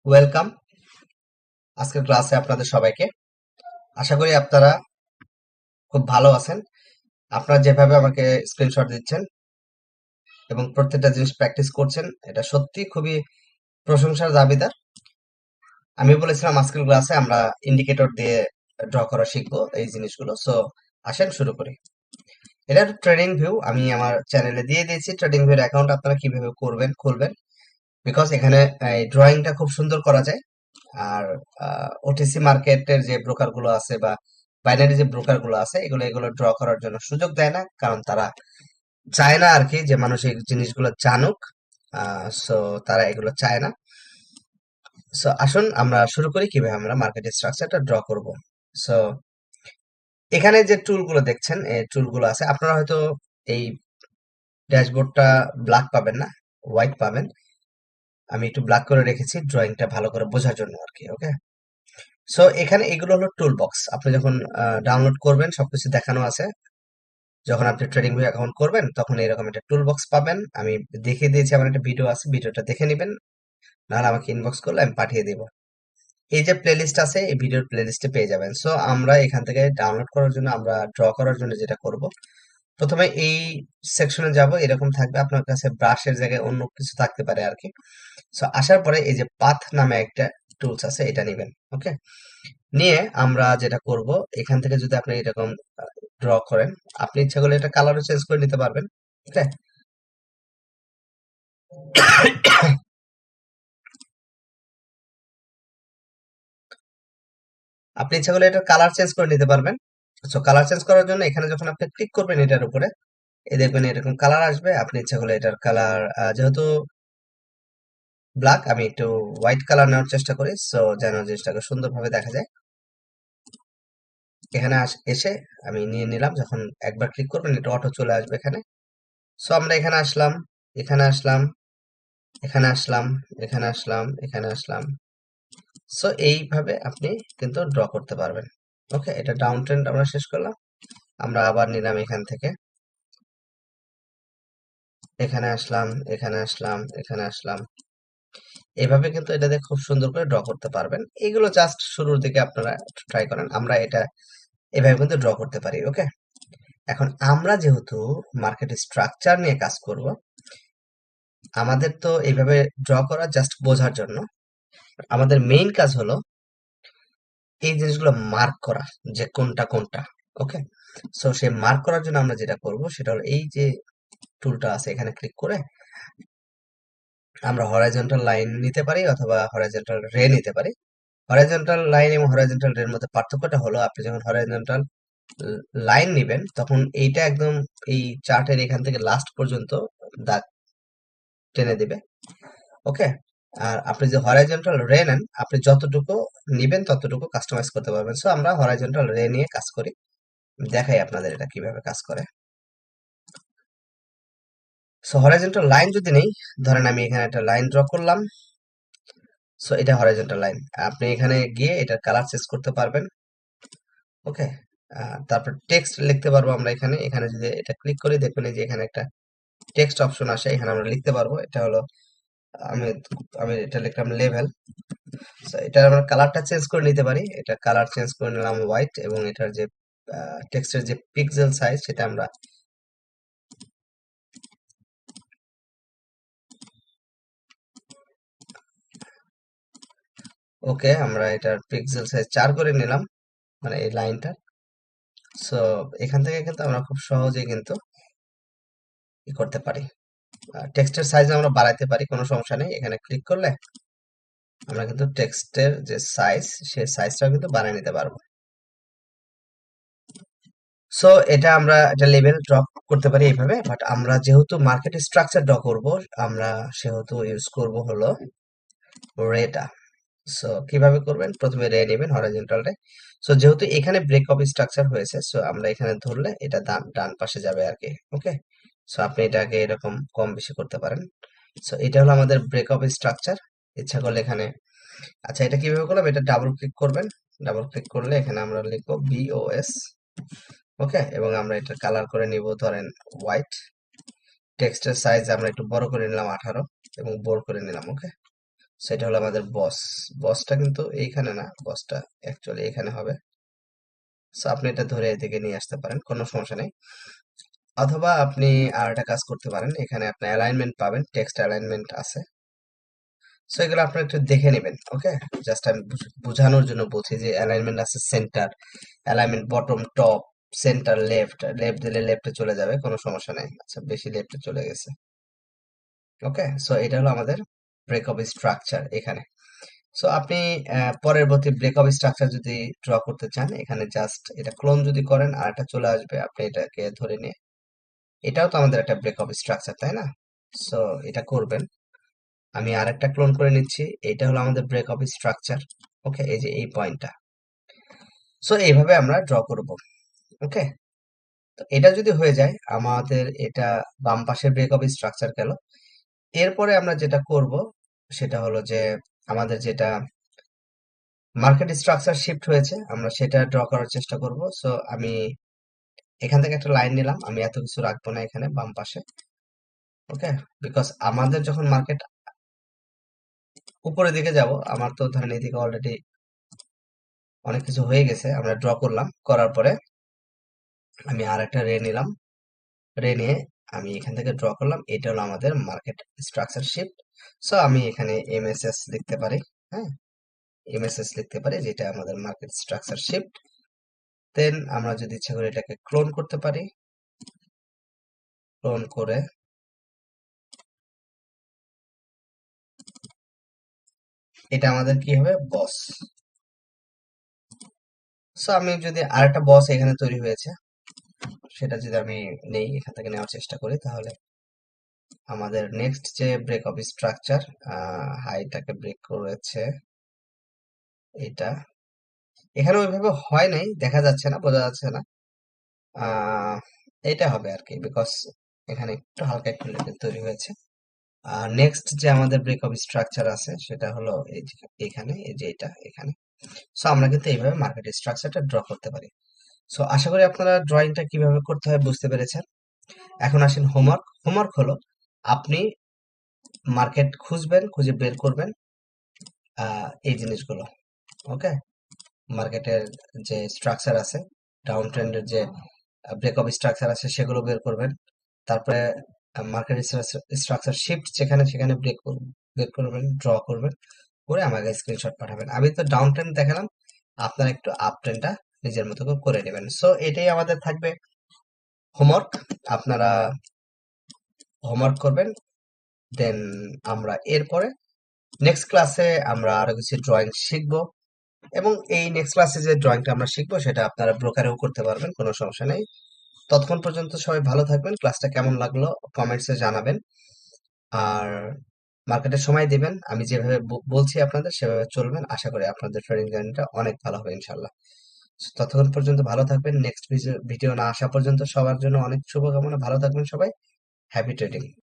Welcome আজকের ক্লাসে আপনাদের সবাইকে। আশা করি আপনারা খুব ভালো আছেন। আপনারা যেভাবে আমাকে স্ক্রিনশট দিচ্ছেন এবং প্রত্যেকটা জিনিস প্র্যাকটিস করছেন, এটা সত্যি খুবই প্রশংসার দাবিদার। আমি বলেছিলাম আজকের ক্লাসে আমরা ইন্ডিকেটর দিয়ে ড্র করা শিখবো এই জিনিসগুলো। সো আসেন শুরু করি। এটা ট্রেডিং ভিউ আমি আমার চ্যানেলে দিয়ে দিয়েছি। ট্রেডিং ভিউর অ্যাকাউন্ট আপনারা কিভাবে করবেন খুলবেন, বিকজ এখানে এই ড্রয়িংটা খুব সুন্দর করা যায়। আর ওটিসি মার্কেটের যে ব্রোকার গুলো আছে বা বাইনারি যে ব্রোকার গুলো আছে, এগুলো ড্র করার জন্য সুযোগ দেয় না, কারণ তারা চায় না আর কি যে মানুষ এই জিনিসগুলো জানুক। সো তারা এগুলো চায় না। সো আসুন আমরা শুরু করি কিভাবে আমরা মার্কেট স্ট্রাকচারটা ড্র করব। সো এখানে যে টুলগুলো দেখছেন, এই টুলগুলো আছে, আপনারা হয়তো এই ড্যাশবোর্ডটা ব্ল্যাক পাবেন না, হোয়াইট পাবেন। আমি একটু ব্ল্যাক করে রেখেছি ড্রয়িংটা ভালো করে বোঝার জন্য আর কি। ওকে, সো এখানে এগুলো হলো টুল বক্স। আপনি যখন ডাউনলোড করবেন সবকিছু দেখানো আছে। যখন আপনি ট্রেডিং ভিউ অ্যাকাউন্ট করবেন তখন এরকম একটা টুল বক্স পাবেন। আমি দেখিয়ে দিয়েছি, আমার একটা ভিডিও আছে, ভিডিওটা দেখে নেবেন, নাহলে আমাকে ইনবক্স করলে আমি পাঠিয়ে দিব। এই যে প্লেলিস্ট আছে, এই ভিডিওর প্লেলিস্টে পেয়ে যাবেন। সো আমরা এখান থেকে ডাউনলোড করার জন্য, আমরা ড্র করার জন্য যেটা করব, প্রথমে এই সেকশনে যাব। এরকম থাকবে, আপনার কাছে ব্রাশের জায়গায় অন্য কিছু থাকতে পারে আর কি। সো আসার পরে এই যে পাথ নামে একটা টুলস আছে, এটা নেবেন। ওকে, নিয়ে আমরা যেটা করব, এখান থেকে যদি আপনি এরকম ড্র করেন, আপনি ইচ্ছা করলে এটা কালারও চেঞ্জ করে নিতে পারবেন। ওকে, আপনি ইচ্ছা করলে এটা কালার চেঞ্জ করে নিতে পারবেন। সো কালার চেঞ্জ করার জন্য এখানে যখন আপনি ক্লিক করবেন এটার উপরে, এই দেখবেন এরকম কালার আসবে। আপনি ইচ্ছা করলে এটার কালার, যেহেতু ব্ল্যাক, আমি একটু হোয়াইট কালার নেওয়ার চেষ্টা করি, সো যেন জিনিসটাকে সুন্দরভাবে দেখা যায়। এখানে এসে আমি নিয়ে নিলাম। যখন একবার ক্লিক করবেন এটা অটো চলে আসবে এখানে। সো আমরা এখানে আসলাম, এখানে আসলাম, এখানে আসলাম, এখানে আসলাম, এখানে আসলাম। সো এইভাবে আপনি কিন্তু ড্র করতে পারবেন। ওকে, এটা ডাউন ট্রেন্ড আমরা শেষ করলাম। আমরা আবার নিলাম এখান থেকে, এখানে আসলাম, এখানে আসলাম, এখানে আসলাম। এভাবে কিন্তু এটাতে খুব সুন্দর করে ড্র করতে পারবেন। এগুলো জাস্ট শুরুর দিকে আপনারা ট্রাই করেন। আমরা এটা এভাবে কিন্তু ড্র করতে পারি। ওকে, এখন আমরা যেহেতু মার্কেট স্ট্রাকচার নিয়ে কাজ করব, আমাদের তো এইভাবে ড্র করা জাস্ট বোঝার জন্য। আমাদের মেইন কাজ হলো এই জিনিসগুলো মার্ক করা, যে কোনটা কোনটা। ওকে, সো সে মার্ক করার জন্য আমরা যেটা করব সেটা হলো এই যে টুলটা আছে, এখানে ক্লিক করে আমরা হরাইজন্টাল লাইন নিতে পারি অথবা হরাইজন্টাল রে নিতে পারি। হরাইজন্টাল লাইন এবং হরাইজন্টাল রে এর মধ্যে পার্থক্যটা হলো, আপনি যখন হরাইজন্টাল লাইন নিবেন তখন এইটা একদম এই চার্টের এখান থেকে লাস্ট পর্যন্ত দাগ টেনে দিবে। ওকে, আর আপনি যে হরাইজন্টাল রে নেন, আপনি যতটুকু নিবেন ততটুকু কাস্টমাইজ করতে পারবেন। সো আমরা হরাইজন্টাল রে নিয়ে কাজ করি, দেখাই আপনাদের এটা কিভাবে কাজ করে। সো হরাইজন্টাল লাইন যদি নেই, ধরেন আমি এখানে একটা লাইন ড্র করলাম। সো এটা হরাইজন্টাল লাইন। আপনি এখানে গিয়ে এটার কালার চেঞ্জ করতে পারবেন। ওকে, তারপর টেক্সট লিখতে পারবো আমরা এখানে। এখানে যদি এটা ক্লিক করি দেখবেন এই যে এখানে একটা টেক্সট অপশন আসে, এখানে আমরা লিখতে পারবো। এটা হলো, আমি আমি এটা লিখলাম লেভেল। এটা আমরা কালারটা চেঞ্জ করে নিতে পারি। এটা কালার চেঞ্জ করে নিলাম হোয়াইট, এবং এটার যে টেক্সটের যে পিক্সেল সাইজ সেটা আমরা, ওকে, আমরা এটার পিক্সেল সাইজ 4 করে নিলাম, মানে এই লাইনটা। সো এখান থেকে কিন্তু আমরা খুব সহজেই কিন্তু ই করতে পারি, টেক্সটের সাইজ আমরা বাড়াইতে পারি, কোনো সমস্যা নেই। এখানে ক্লিক করলে আমরা কিন্তু টেক্সটের যে সাইজ, সেই সাইজটাও কিন্তু বাড়িয়ে নিতে পারবো। সো এটা আমরা একটা লেভেল ড্রপ করতে পারি এইভাবে। বাট আমরা যেহেতু মার্কেট স্ট্রাকচার ড্র করব, আমরা সেহেতু ইউজ করব হলো রেটা। সো কিভাবে করবেন, প্রথমে রে নেবেন, হরাইজন্টাল রে। সো যেহেতু এখানে ব্রেক অফ স্ট্রাকচার হয়েছে, সো আমরা এখানে ধরলে এটা ডান ডান পাশে যাবে আর কি। ওকে, সো আপনি এটাকে এরকম কম বেশি করতে পারেন। সো এটা হলো আমাদের ব্রেক অফ স্ট্রাকচার। ইচ্ছা করলে এখানে, আচ্ছা এটা কিভাবে করলাম, এটা ডাবল ক্লিক করবেন। ডাবল ক্লিক করলে এখানে আমরা লিখবো বিওএস। ওকে, এবং আমরা এটা কালার করে নিব ধরেন হোয়াইট। টেক্সটের সাইজ আমরা একটু বড় করে নিলাম 18, এবং বোল্ড করে নিলাম। ওকে, সেটা হলো আমাদের বসটা কিন্তু এইখানে না, বসটা অ্যাকচুয়ালি এখানে হবে। সো আপনি এটা ধরে এদিকে নিয়ে আসতে পারেন, কোনো সমস্যা নেই। অথবা আপনি আর একটা কাজ করতে পারেন, এখানে আপনি অ্যালাইনমেন্ট পাবেন, টেক্সট অ্যালাইনমেন্ট আছে। সো এগুলো আপনারা একটু দেখে নেবেন, ওকে? জাস্ট আমি বোঝানোর জন্য বলছি যে অ্যালাইনমেন্ট আছে centre, alignment bottom, top, centre, left. Left দিলে লেফটে চলে যাবে, কোনো সমস্যা নাই। আচ্ছা, বেশি লেফটে চলে গেছে। ওকে, সো এটা হলো আমাদের ব্রেক অফ স্ট্রাকচার এখানে। সো আপনি পরবর্তী ব্রেক অফ স্ট্রাকচার যদি ড্র করতে চান, এখানে জাস্ট এটা ক্লোন যদি করেন আর এটা চলে আসবে, আপনি এটাকে ধরে নিয়ে, এটাও তো আমাদের একটা ব্রেক অফ স্ট্রাকচার, তাই না? সো এটা করবেন। আমি আরেকটা ক্লোন করে নিচ্ছি, এটা হলো আমাদের ব্রেক অফ স্ট্রাকচার। ওকে, এই যে এই পয়েন্টটা। সো এইভাবে আমরা ড্র করব। ওকে, তো এটা যদি হয়ে যায় আমাদের, এটা বাম পাশে ব্রেক অফ স্ট্রাকচার গেল। এরপরে আমরা যেটা করব সেটা হলো যে আমাদের যেটা মার্কেট স্ট্রাকচার শিফট হয়েছে, আমরা সেটা ড্র করার চেষ্টা করব। সো আমি এখান থেকে একটা লাইন নিলাম, আমি এত কিছু রাখবো না এখানে বাম পাশে। ওকে, বিকজ আমাদের যখন মার্কেট উপরের দিকে যাব, আমার তো ধরেন এদিকে অলরেডি অনেক কিছু হয়ে গেছে, আমরা ড্র করলাম, করার পরে আমি আর একটা রে নিলাম, রে নিয়ে আমি এখান থেকে ড্র করলাম, এটা হলো আমাদের মার্কেট স্ট্রাকচার শিফট। সো আমি এখানে এমএসএস লিখতে পারি, হ্যাঁ, এমএসএস লিখতে পারি, যেটা আমাদের মার্কেট স্ট্রাকচার শিফট। দেন আমরা যদি ইচ্ছা করি এটাকে ক্লোন করতে পারি, ক্লোন করে এটা আমাদের কি হবে, বস। সো আমি যদি আরেকটা বস এখানে তৈরি হয়েছে, সেটা যদি আমি নেই, এখান থেকে নেওয়ার চেষ্টা করি, তাহলে আমাদের নেক্সট যে ব্রেক অফ স্ট্রাকচার, হাইটাকে ব্রেক করেছে এটা, এখানে ওইভাবে হয় নাই, দেখা যাচ্ছে না, বোঝা যাচ্ছে না। আহ এটা হবে আর কি, বিকজ এখানে একটু হালকা একটু লেভেল তৈরি হয়েছে। আর নেক্সট যে আমাদের ব্রেক অফ স্ট্রাকচার আছে সেটা হলো এই যে এখানে, এই যে এটা এখানে। সো আমরা কিন্তু এইভাবে মার্কেট স্ট্রাকচারটা ড্র করতে পারি। সো আশা করি আপনারা ড্রয়িংটা কিভাবে করতে হয় বুঝতে পেরেছেন। এখন আসেন হোমওয়ার্ক। হোমওয়ার্ক হলো আপনি মার্কেট খুঁজবেন, খুঁজে বের করবেন এই জিনিসগুলো। ওকে, মার্কেটের যে স্ট্রাকচার আছে, ডাউন ট্রেন্ডের যে ব্রেক অফ স্ট্রাকচার আছে সেগুলো বের করবেন। তারপরে মার্কেট স্ট্রাকচার শিফট যেখানে সেখানে বের করবেন, ড্র করবেন, করে আমাকে স্ক্রিনশট পাঠাবেন। আমি তো ডাউন ট্রেন্ড দেখালাম, আপনারা একটু আপ ট্রেন্ডটা নিজের মতো করে নেবেন। সো এটাই আমাদের থাকবে হোমওয়ার্ক। আপনারা হোমওয়ার্ক করবেন, দেন আমরা এরপরে নেক্সট ক্লাসে আমরা আরো কিছু ড্রয়িং শিখবো। এবং এই নেক্সট ক্লাসে যে ড্রয়িংটা আমরা শিখবো সেটা আপনারা ব্রোকারেও করতে পারবেন, কোনো সমস্যা নেই। ততক্ষণ পর্যন্ত সবাই ভালো থাকবেন। ক্লাসটা কেমন লাগলো কমেন্টসে জানাবেন। আর মার্কেটের সময় দিবেন, আমি যেভাবে বলছি আপনাদের সেভাবে চলবেন। আশা করি আপনাদের ট্রেডিং জার্নিটা অনেক ভালো হবে ইনশাল্লাহ। ততক্ষণ পর্যন্ত ভালো থাকবেন। নেক্সট ভিডিও না আসা পর্যন্ত সবার জন্য অনেক শুভকামনা। ভালো থাকবেন সবাই। Happy trading.